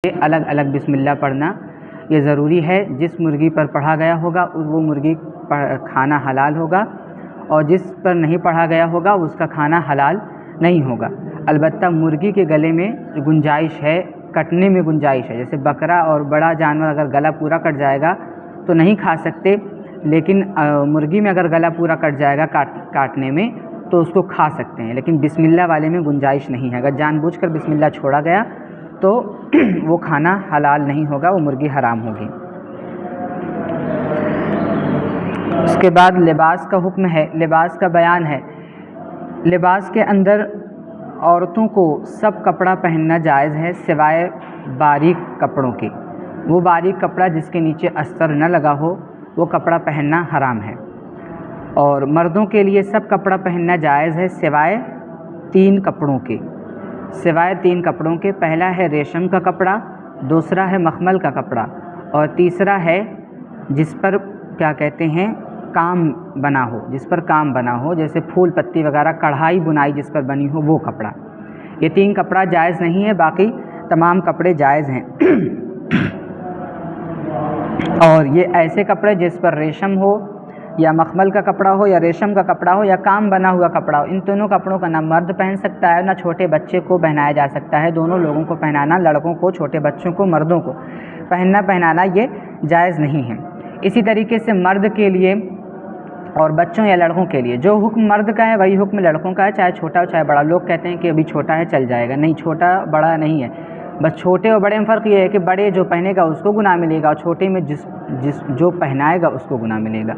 अलग अलग बिस्मिल्लाह पढ़ना ये ज़रूरी है। जिस मुर्गी पर पढ़ा गया होगा वो मुर्गी खाना हलाल होगा और जिस पर नहीं पढ़ा गया होगा उसका खाना हलाल नहीं होगा। अलबत्ता मुर्गी के गले में गुंजाइश है, कटने में गुंजाइश है। जैसे बकरा और बड़ा जानवर अगर गला पूरा कट जाएगा तो नहीं खा सकते, लेकिन मुर्गी में अगर गला पूरा कट जाएगा काटने में तो उसको खा सकते हैं। लेकिन बिस्मिल्लाह वाले में गुंजाइश नहीं है। अगर जानबूझकर बिस्मिल्लाह छोड़ा गया तो वो खाना हलाल नहीं होगा, वो मुर्गी हराम होगी। उसके बाद लिबास का हुक्म है, लिबास का बयान है। लिबास के अंदर औरतों को सब कपड़ा पहनना जायज़ है सिवाय बारीक कपड़ों के। वो बारीक कपड़ा जिसके नीचे अस्तर न लगा हो वो कपड़ा पहनना हराम है। और मर्दों के लिए सब कपड़ा पहनना जायज़ है सिवाय 3 कपड़ों के, सिवाय 3 कपड़ों के। पहला है रेशम का कपड़ा, दूसरा है मखमल का कपड़ा और तीसरा है जिस पर क्या कहते हैं काम बना हो, जिस पर काम बना हो, जैसे फूल पत्ती वगैरह कढ़ाई बुनाई जिस पर बनी हो वो कपड़ा। ये 3 कपड़ा जायज़ नहीं है, बाकी तमाम कपड़े जायज़ हैं। और ये ऐसे कपड़े जिस पर रेशम हो या मखमल का कपड़ा हो या रेशम का कपड़ा हो या काम बना हुआ कपड़ा हो, इन दोनों कपड़ों का ना मर्द पहन सकता है ना छोटे बच्चे को पहनाया जा सकता है। दोनों लोगों को पहनाना, लड़कों को, छोटे बच्चों को, मर्दों को पहनाना ये जायज़ नहीं है। इसी तरीके से मर्द के लिए और बच्चों या लड़कों के लिए जो हुक्म मर्द का है वही हुक्म लड़कों का है, चाहे छोटा हो चाहे बड़ा। लोग कहते हैं कि अभी छोटा है चल जाएगा, नहीं, छोटा बड़ा नहीं है, बस छोटे और बड़े में फ़र्क ये है कि बड़े जो पहनेगा उसको गुनाह मिलेगा और छोटे में जिस जो पहनाएगा उसको गुनाह मिलेगा,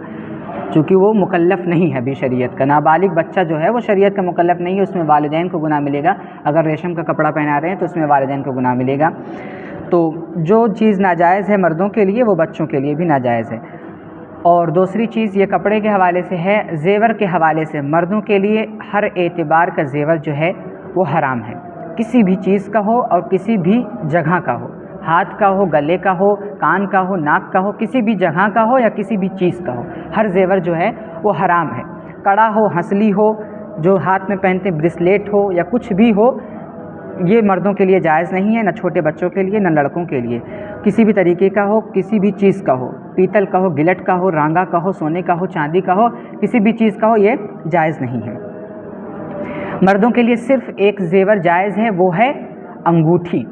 क्योंकि वो मुकल्लफ़ नहीं है अभी शरीयत का। नाबालिग बच्चा जो है वो शरीयत का मुकल्लफ़ नहीं है, उसमें वालिदैन को गुनाह मिलेगा। अगर रेशम का कपड़ा पहना रहे हैं तो उसमें वालिदैन को गुनाह मिलेगा। तो जो चीज़ नाजायज़ है मर्दों के लिए वो बच्चों के लिए भी नाजायज़ है। और दूसरी चीज़ ये कपड़े के हवाले से है, ज़ेवर के हवाले से मर्दों के लिए हर एतबार का ज़ेवर जो है वो हराम है, किसी भी चीज़ का हो और किसी भी जगह का हो, हाथ का हो, गले का हो, कान का हो, नाक का हो, किसी भी जगह का हो या किसी भी चीज़ का हो, हर ज़ेवर जो है वो हराम है। कड़ा हो, हंसली हो, जो हाथ में पहनते ब्रेसलेट हो या कुछ भी हो, ये मर्दों के लिए जायज़ नहीं है, ना छोटे बच्चों के लिए ना लड़कों के लिए। किसी भी तरीके का हो, किसी भी चीज़ का हो, पीतल का हो, गिलट का हो, रांगा का हो, सोने का हो, चांदी का हो, किसी भी चीज़ का हो, ये जायज़ नहीं है। मर्दों के लिए सिर्फ़ एक ज़ेवर जायज़ है, वो है अंगूठी,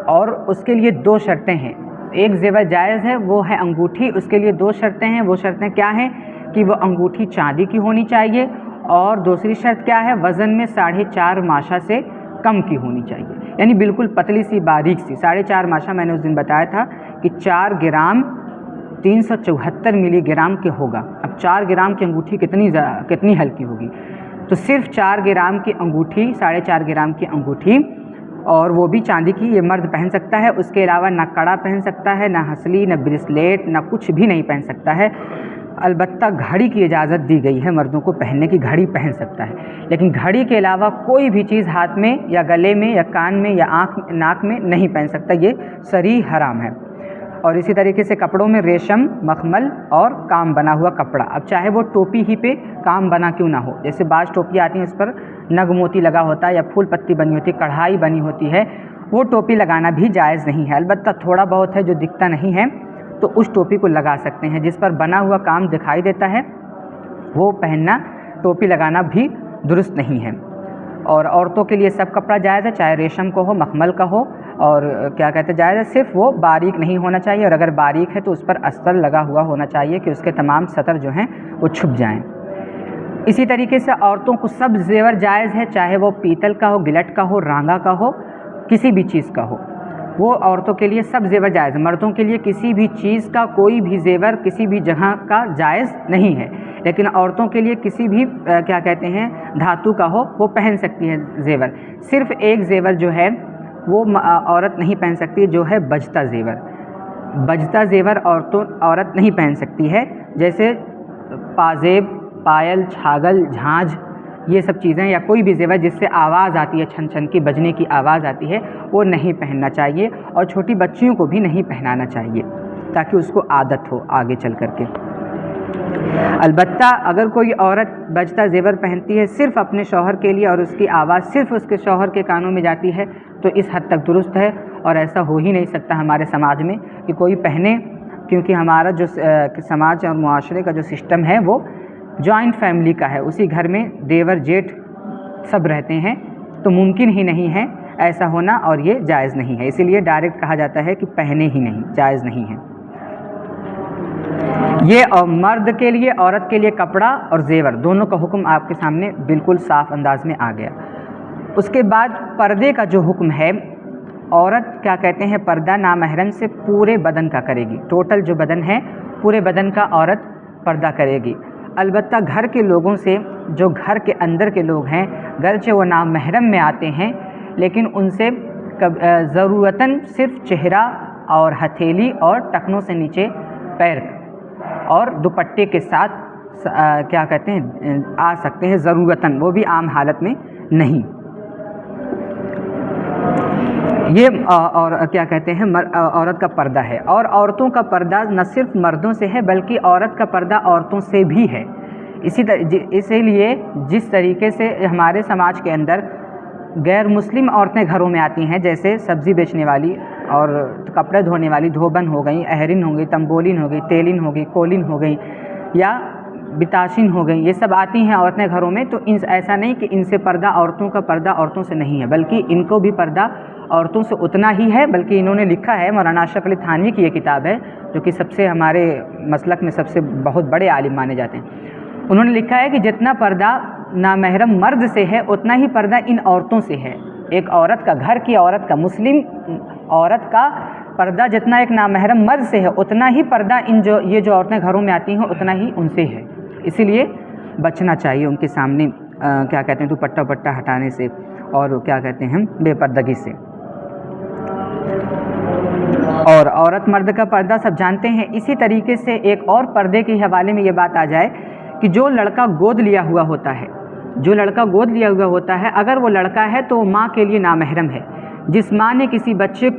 और उसके लिए 2 शर्तें हैं। एक ज़ेवर जायज़ है वो है अंगूठी, उसके लिए 2 शर्तें हैं। वो शर्तें क्या हैं कि वो अंगूठी चांदी की होनी चाहिए और दूसरी शर्त क्या है, वज़न में 4.5 माशा से कम की होनी चाहिए, यानी बिल्कुल पतली सी बारीक सी। 4.5 माशा मैंने उस दिन बताया था कि 4 ग्राम 374 मिलीग्राम के होगा। अब 4 ग्राम की अंगूठी कितनी हल्की होगी, तो सिर्फ 4 ग्राम की अंगूठी, 4.5 ग्राम की अंगूठी, और वो भी चांदी की, ये मर्द पहन सकता है। उसके अलावा ना कड़ा पहन सकता है, ना हंसली, ना ब्रेसलेट, ना कुछ भी नहीं पहन सकता है। अलबत्ता घड़ी की इजाज़त दी गई है, मर्दों को पहनने की, घड़ी पहन सकता है, लेकिन घड़ी के अलावा कोई भी चीज़ हाथ में या गले में या कान में या आँख नाक में नहीं पहन सकता, ये सरी हराम है। और इसी तरीके से कपड़ों में रेशम, मखमल और काम बना हुआ कपड़ा, अब चाहे वो टोपी ही पे काम बना क्यों ना हो, जैसे बाज़ टोपी आती हैं उस पर नग मोती लगा होता है या फूल पत्ती बनी होती है, कढ़ाई बनी होती है, वो टोपी लगाना भी जायज़ नहीं है। अलबत्ता थोड़ा बहुत है जो दिखता नहीं है तो उस टोपी को लगा सकते हैं। जिस पर बना हुआ काम दिखाई देता है वो पहनना, टोपी लगाना भी दुरुस्त नहीं है। और औरतों के लिए सब कपड़ा जायज़ है, चाहे रेशम का हो, मखमल का हो, और क्या कहते हैं जायज़ है, सिर्फ वो बारीक नहीं होना चाहिए, और अगर बारीक है तो उस पर अस्तर लगा हुआ होना चाहिए कि उसके तमाम सतर जो हैं वो छुप जाएं। इसी तरीके से औरतों को सब ज़ेवर जायज़ है, चाहे वो पीतल का हो, गिलट का हो, रांगा का हो, किसी भी चीज़ का हो, वो औरतों के लिए सब ज़ेवर जायज़ है। मर्दों के लिए किसी भी चीज़ का कोई भी ज़ेवर किसी भी जगह का जायज़ नहीं है, लेकिन औरतों के लिए किसी भी क्या कहते हैं धातु का हो वो पहन सकती है ज़ेवर। सिर्फ़ एक ज़ेवर जो है वो औरत नहीं पहन सकती, जो है बजता ज़ेवर। बजता ज़ेवर औरत नहीं पहन सकती है, जैसे पाजेब, पायल, छागल, झांझ, ये सब चीज़ें, या कोई भी ज़ेवर जिससे आवाज़ आती है, छन छन की बजने की आवाज़ आती है, वो नहीं पहनना चाहिए। और छोटी बच्चियों को भी नहीं पहनाना चाहिए ताकि उसको आदत हो आगे चल कर के। अलबत्ता अगर कोई औरत बजता ज़ेवर पहनती है सिर्फ़ अपने शौहर के लिए और उसकी आवाज़ सिर्फ़ उसके शौहर के कानों में जाती है तो इस हद तक दुरुस्त है, और ऐसा हो ही नहीं सकता हमारे समाज में कि कोई पहने, क्योंकि हमारा जो समाज और मुआशरे का जो सिस्टम है वो जॉइंट फैमिली का है, उसी घर में देवर जेठ सब रहते हैं, तो मुमकिन ही नहीं है ऐसा होना, और ये जायज़ नहीं है। इसीलिए डायरेक्ट कहा जाता है कि पहने ही नहीं, जायज़ नहीं है ये। और मर्द के लिए औरत के लिए कपड़ा और ज़ेवर दोनों का हुक्म आपके सामने बिल्कुल साफ़ अंदाज में आ गया। उसके बाद पर्दे का जो हुक्म है, औरत क्या कहते हैं, पर्दा नामहरम से पूरे बदन का करेगी, टोटल जो बदन है पूरे बदन का औरत पर्दा करेगी। अलबत्ता घर के लोगों से, जो घर के अंदर के लोग हैं, गर्चे वो नामहरम में आते हैं, लेकिन उनसे ज़रूरतन सिर्फ चेहरा और हथेली और टखनों से नीचे पैर और दुपट्टे के साथ क्या कहते हैं आ सकते हैं ज़रूरतन, वो भी आम हालत में नहीं। ये और क्या कहते हैं औरत का पर्दा है। और औरतों का पर्दा न सिर्फ मर्दों से है बल्कि औरत का पर्दा औरतों से भी है। इसीलिए जिस तरीके से हमारे समाज के अंदर गैर मुस्लिम औरतें घरों में आती हैं, जैसे सब्ज़ी बेचने वाली और कपड़े धोने वाली, धोबन हो गई, अहरिन हो गई, तंबोलिन हो गई, तेलिन हो गई, कोलिन हो गई या बिताशिन हो गई, ये सब आती हैं औरतें घरों में, तो ऐसा नहीं कि इनसे पर्दा, औरतों का पर्दा औरतों से नहीं है, बल्कि इनको भी पर्दा औरतों से उतना ही है। बल्कि इन्होंने लिखा है, मौलाना अशरफ अली थानवी की ये किताब है जो कि सबसे हमारे मसलक में सबसे बहुत बड़े आलिम माने जाते हैं। उन्होंने लिखा है कि जितना पर्दा नामहरम मर्द से है उतना ही पर्दा इन औरतों से है। एक औरत का, घर की औरत का, मुस्लिम औरत का पर्दा जितना एक नामहरम मर्द से है उतना ही पर्दा ये जो औरतें घरों में आती हैं उतना ही उनसे है। इसीलिए बचना चाहिए उनके सामने क्या कहते हैं दुपट्टा वट्टा हटाने से और क्या कहते हैं बेपर्दगी से। और औरत मर्द का पर्दा सब जानते हैं। इसी तरीके से एक और पर्दे के हवाले में ये बात आ जाए कि जो लड़का गोद लिया हुआ होता है, जो लड़का गोद लिया हुआ होता है, अगर वो लड़का है तो माँ के लिए नामहरम है। जिस माँ ने किसी बच्चे